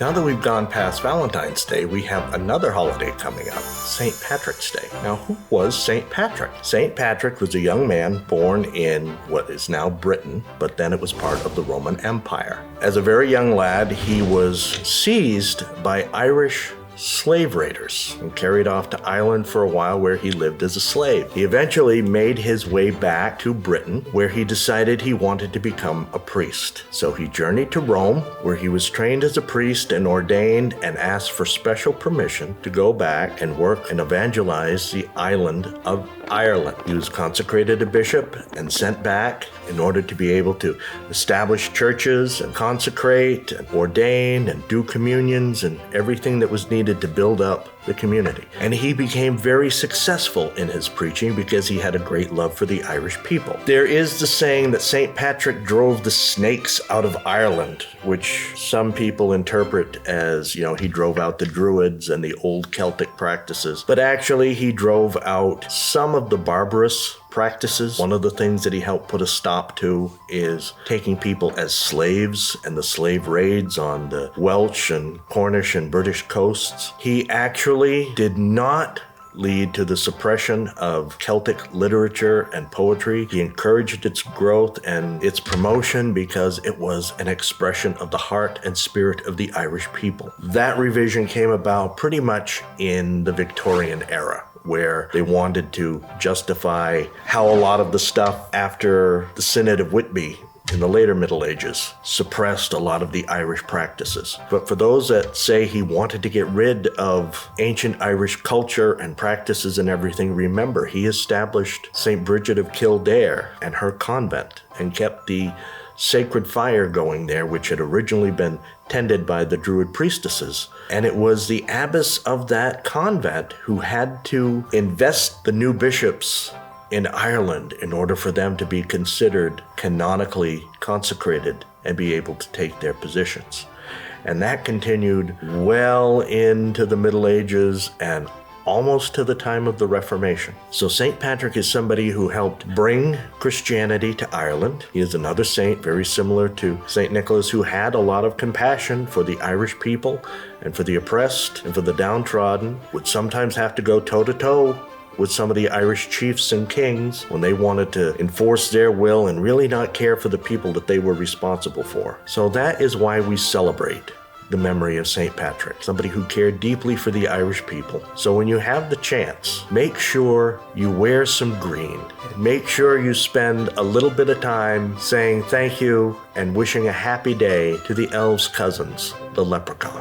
Now that we've gone past Valentine's Day, we have another holiday coming up, St. Patrick's Day. Now, who was St. Patrick? St. Patrick was a young man born in what is now Britain, but then it was part of the Roman Empire. As a very young lad, he was seized by Irish slave raiders and carried off to Ireland for a while, where he lived as a slave. He eventually made his way back to Britain, where he decided he wanted to become a priest. So he journeyed to Rome, where he was trained as a priest and ordained, and asked for special permission to go back and work and evangelize the island of Ireland. He was consecrated a bishop and sent back in order to be able to establish churches and consecrate and ordain and do communions and everything that was needed to build up the community. And he became very successful in his preaching because he had a great love for the Irish people. There is the saying that St. Patrick drove the snakes out of Ireland, which some people interpret as, he drove out the Druids and the old Celtic practices. But actually, he drove out some of the barbarous practices. One of the things that he helped put a stop to is taking people as slaves and the slave raids on the Welsh and Cornish and British coasts. He actually did not lead to the suppression of Celtic literature and poetry. He encouraged its growth and its promotion because it was an expression of the heart and spirit of the Irish people. That revision came about pretty much in the Victorian era, where they wanted to justify how a lot of the stuff after the Synod of Whitby in the later Middle Ages suppressed a lot of the Irish practices. But for those that say he wanted to get rid of ancient Irish culture and practices and everything, remember, he established St. Bridget of Kildare and her convent and kept the sacred fire going there, which had originally been tended by the Druid priestesses. And it was the abbess of that convent who had to invest the new bishops in Ireland in order for them to be considered canonically consecrated and be able to take their positions. And that continued well into the Middle Ages and almost to the time of the Reformation. So St. Patrick is somebody who helped bring Christianity to Ireland. He is another saint very similar to St. Nicholas, who had a lot of compassion for the Irish people and for the oppressed and for the downtrodden, would sometimes have to go toe-to-toe with some of the Irish chiefs and kings when they wanted to enforce their will and really not care for the people that they were responsible for. So that is why we celebrate the memory of St. Patrick, somebody who cared deeply for the Irish people. So when you have the chance, make sure you wear some green. Make sure you spend a little bit of time saying thank you and wishing a happy day to the elves' cousins, the leprechauns.